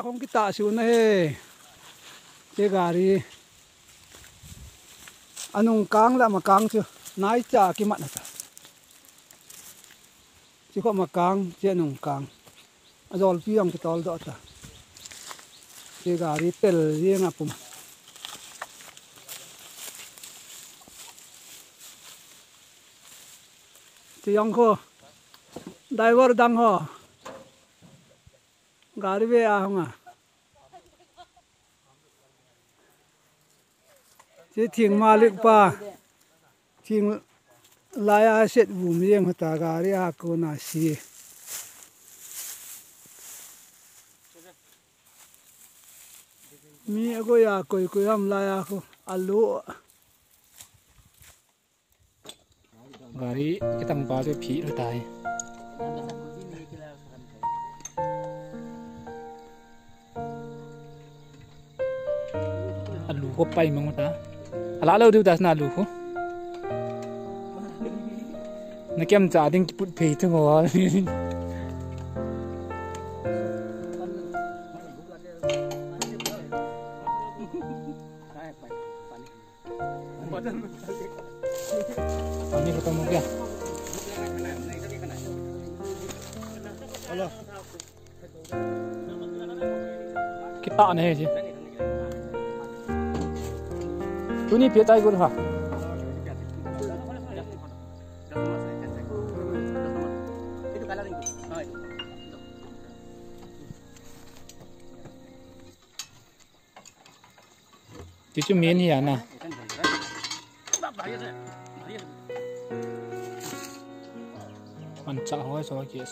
Không cái tạ xuống này cái gari anh ông căng là mà căng chưa nãy chả cái mặt này chỉ có mà căng chứ anh ông căng rồi phi ông cái tol đó ta cái gari pel riêng apa mà chỉ ông ko driver dang ho Gari về à không à? Chỉ thiền malik pa, thiền lại ai sẽ vùng riêng của ta gari à cô na si. Mi cô ya coi ham lại à cô alu. Gari cái tầm bao nhiêu phí rồi tài. Ko pai mang ta ala lo du das na lu ko na kem cha ding put phe to ho pani ketemu kya kita ne ji Tuni phía tay luôn hả? Tí chú miến hi à nè. Ăn chả hỏi sao kìa.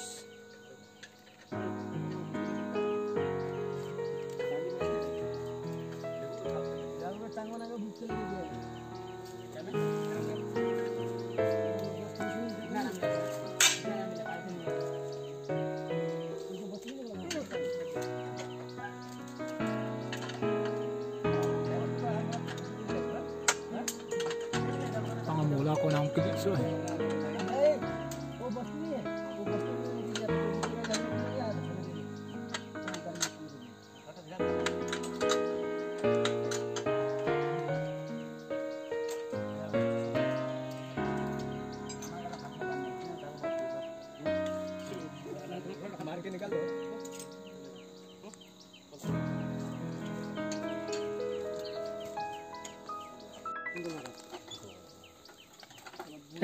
Mula ko nang pilit so eh.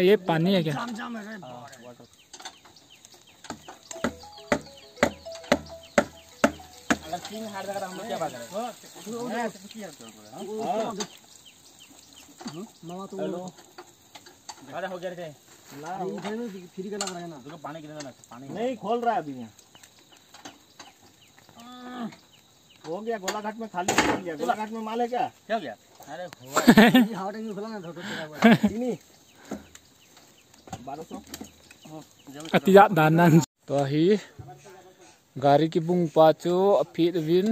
ये पानी है क्या? अरे हो गया रे फ्री का लग रहा है ना तो पानी कितना पानी नहीं खोल रहा है अभी यहाँ हो गया गोलाघाट में खाली हो गया गोलाघाट में माल है क्या हो गया अरे हुआ हाउ टैंक खोला ना थोड़ा नहीं 1200 Atiya danan to hi gari ki bung pa chu aphi win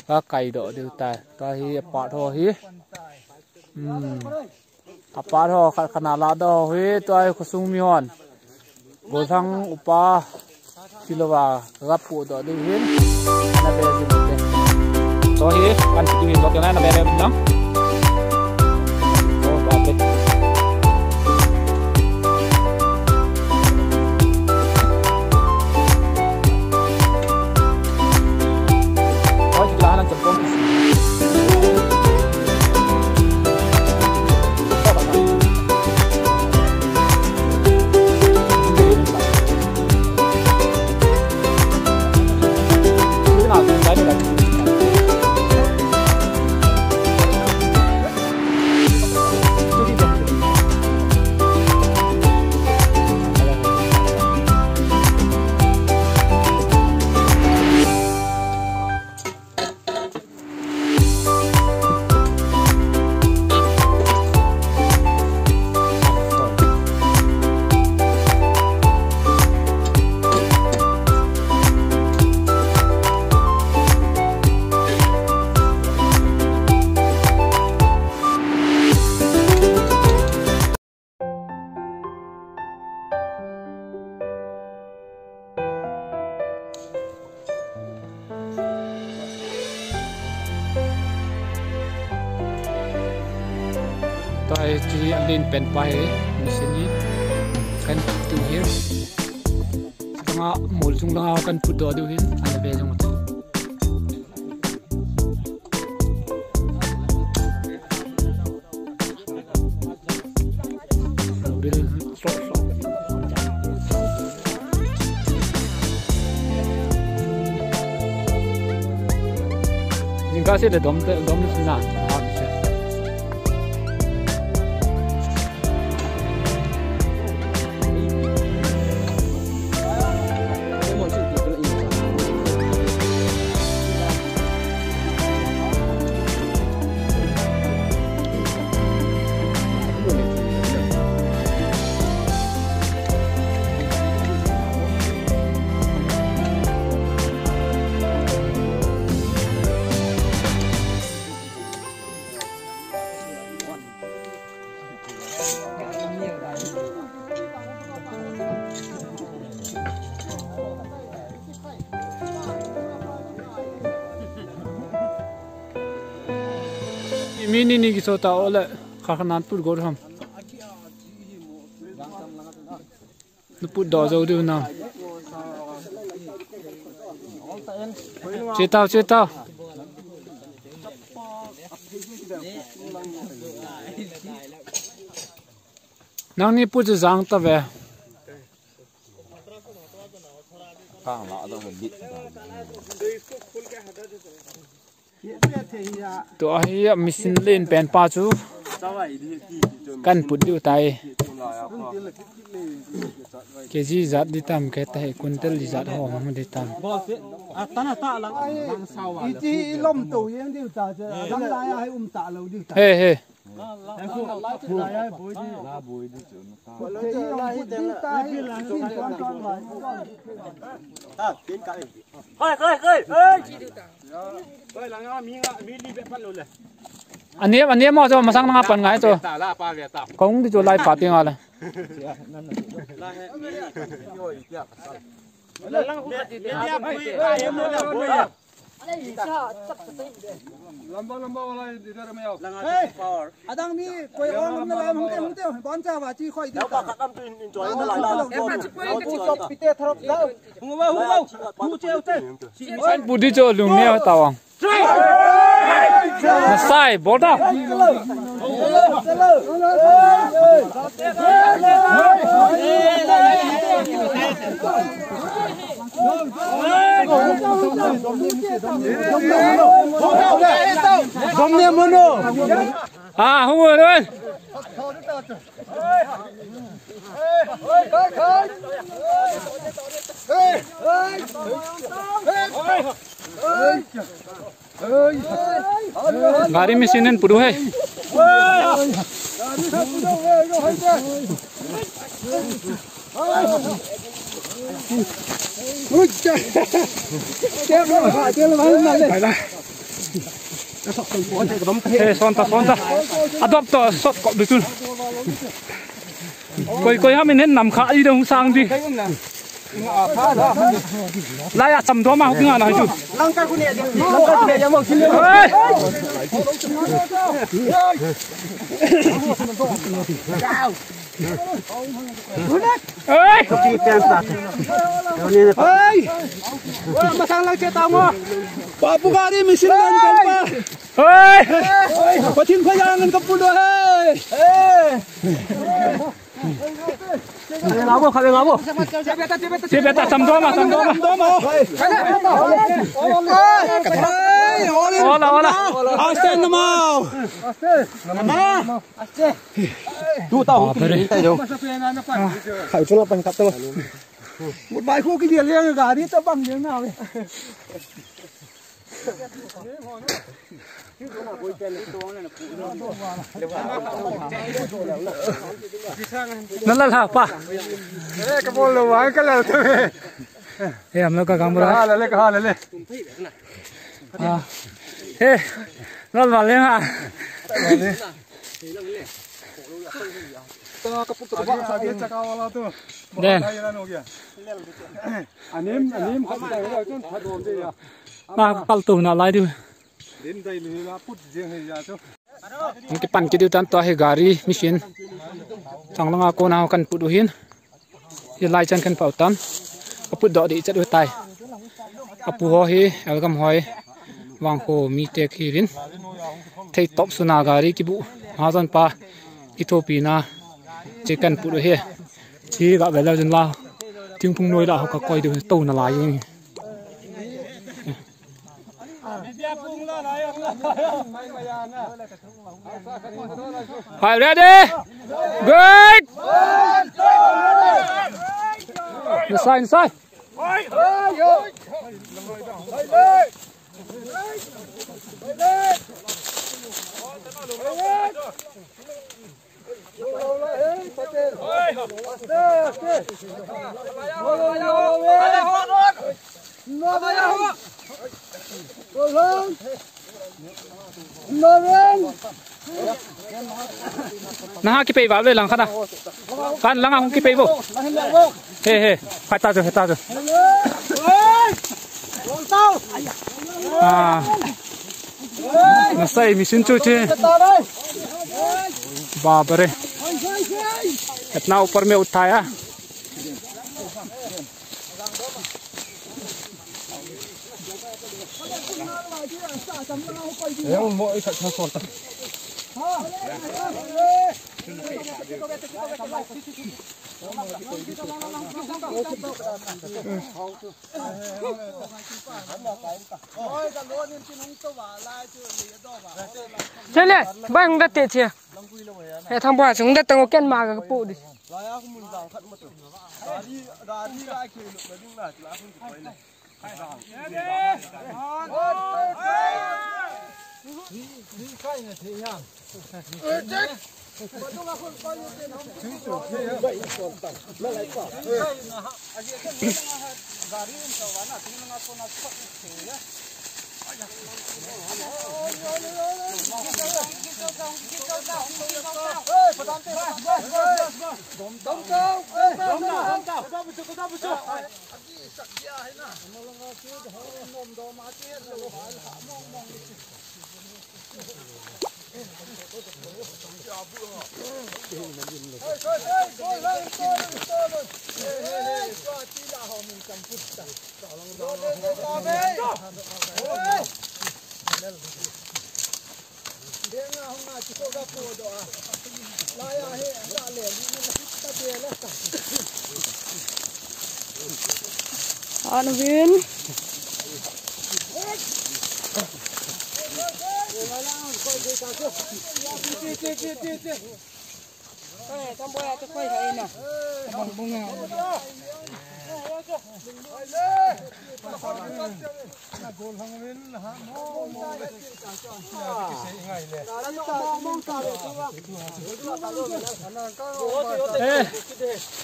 ka kai do de ta to hi pa tho hi apa tho khana la do hi to ai khusung mi hon go thang upa silowa ga pu do de hin na be ji de to hi kan ti win lo ke na be re bilang to ba be Toy chỉ lên pen pai machine kan tu hiền nga mol chung la kan put do du hiền anh về trong một bil so jingka se de dom na Mini kisah tahu le, karena pun gorham. Put dosa udah na. Cetau. Nang ni put jang ta ve. Tu ahia mesin len pen pa chu kan put du tai keji zat di tam ke tai kuntel di zat ho ma di tam tana ta lang sau à chỉ lom tàu yên đi ta chứ lắm lại hay ta lâu đi ta he anh em mau cho mà sang năng pan ngay cho không đi cho lại phạt tiếng à lamba wala di dar me yaw adang mi koi on na lam hung te bon cha wa chi khoi di ta kam tu enjoy na la la pite throp da hung ba tu cheu te anh budi cho lùng neo tao sai bỏ ra à không rồi luôn Gari mesinin pudu hai. Sonta. Adopt to sot kok betul. Koi hamin hen nam kha đi đâu sang đi. Lai à chầm đó mà không ngờ nào chứ. lang ka ku ne ya mo kin le ơi ki pen sa ơi masang lang che tao mo papu gari mesin kan pa ơi patin khayangan ka pudo hey ngabo khabe ngabo Beta chầm đó mà Ola asten na mau tu tao tai đâu khai chung pan kap tao một bài khu cái điện liêng gà đi tao bằng miếng nào đi nó là hả pa cái bồn lầu ấy cái lầu thôi em nó cả cam bra lên à ê nó vào lên à đen anh không phải là chút thật đồn đi à mà pal tu nào lại đi đến đây mình là phút riêng hay ra chứ cái pan cái điều tan to hay gari machine thằng lăng cô nào cần phụ đồ hiến hiện lại chân cần bảo tan phụ đỏ đi chất đôi tay phụ ho hi L.Gamhoi vàng hồ mi tê khi rin thấy top suna gari kipu hazan pa Ethiopia chỉ cần phụ đồ hi chỉ gặp về lâu dần lao tiếng phun nuôi đã họ coi được tàu là lại Hi, ready? Good! Inside, inside! Nah, kipai vào đây lăng khát à? Khát lăng không kipai vô? He he, phải tao rồi. À, nó say mình xin chui chứ. Baप रे, इतना ऊपर में उठाया. Thế này, bang đã tiệt chưa? Hệ thằng bà chúng ta từng có mà cái bộ đi. Anh Vin. Thangboi cho quay thấy nè. Bông ngào.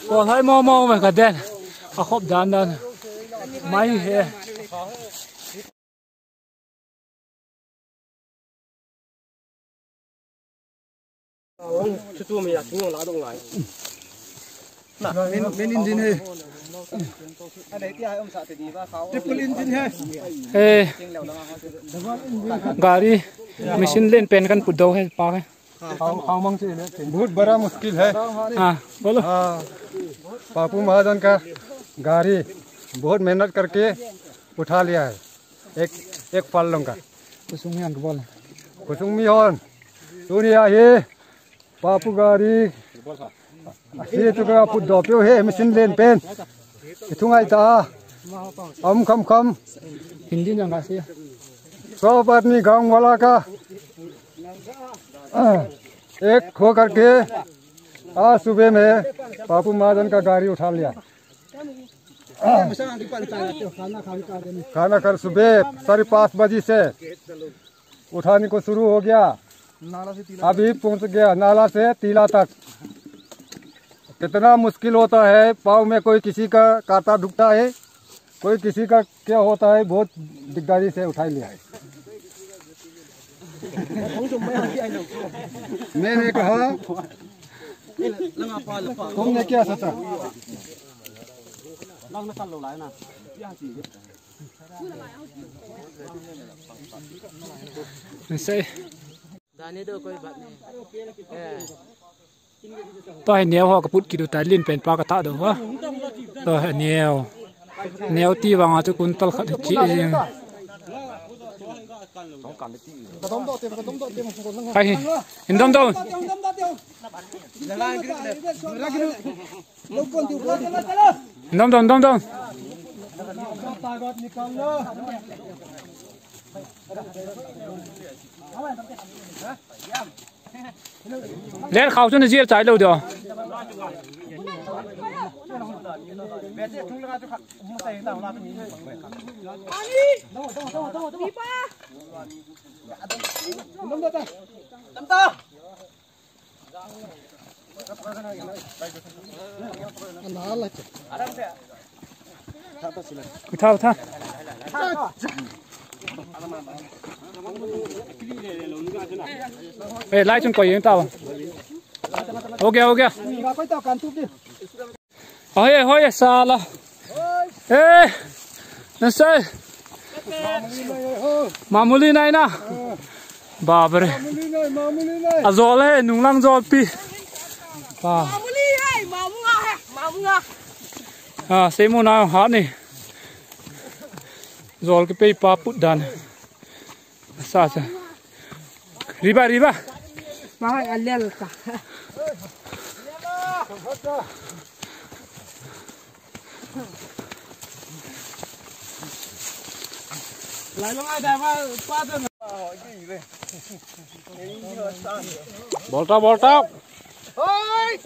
Còn thấy mò mà cả đen, khóc dán đen, máy he. Chú mình cũng lá đông lại. Bên engine he. Triple engine he. Gari machine lên pen kan put दो है पा है. खामंग से बहुत बड़ा मुश्किल है. हाँ बोलो. बापू महाजन का गाड़ी बहुत मेहनत करके उठा लिया है. एक फल का. Kusungian बोल. कुसुमियोन दुनिया ये बापू गाड़ी ये तो का पुट दो है मशीन लेन पेन इथुंगाई ता खम हिंदी जंगा से. सब आदमी गांव वाला का एक खो करके आज सुबह में बापू महाजन का गाड़ी उठा लिया. खाना कर सुबह 5:30 बजे से उठाने को शुरू हो गया. अभी पहुंच गया नाला से टीला तक. कितना मुश्किल होता है. पाँव में कोई किसी का कांटा ढुकता है, कोई किसी का क्या होता है. बहुत दिक्कत से उठा लिया है. मैंने कहा तुमने क्या सोचा. Say. ตัวให้เหนียวห่อกระปุกกิดูแต่ลิ้นเป็นปลากระทะเด้อวะตัวให้เหนียวตีวางอาจุกุนตลขัดจีเองไปเห็นดมเล่นเขาจนจะเจียใจเราเดียวท่าเฮ้ยไล่จนก่อยยังเต่าโอเคเฮ้ยซาละเฮ้ยนั่นสิมามุลีไหนนะบ้าไปเลยอาโจเลยนุ่งลังโจปีบ้ามามุลีให้มามุงอ่ะเซมูนาหานี่โจลก็ไปปาปุดดันซาriba mahal alel ka lại long ai đại mà qua thôi bol tao ôi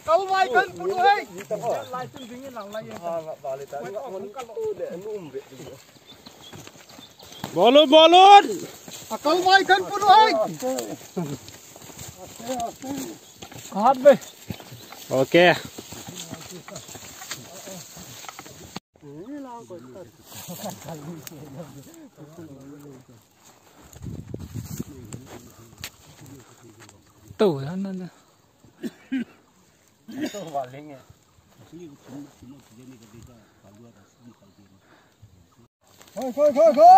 câu mai cân phụ ơi lại chân dính lòng lại bol luôn câu mai cân phụ ơi hát đi ok tủ nó Khơi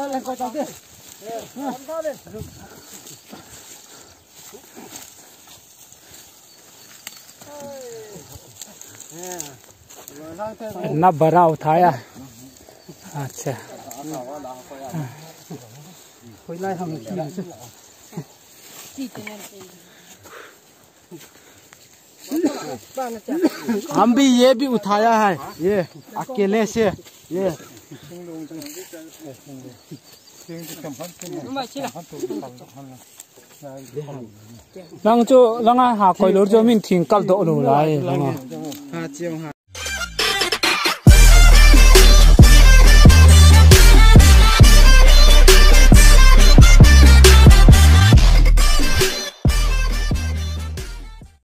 Lên coi cháu đi. ना बड़ा उठाया अच्छा कोई लाई हम भी ये भी उठाया है ये अकेले से ये लंग जो लंगा हा कोई लोर जो मिन थिंग कल दो लो लाए लंगा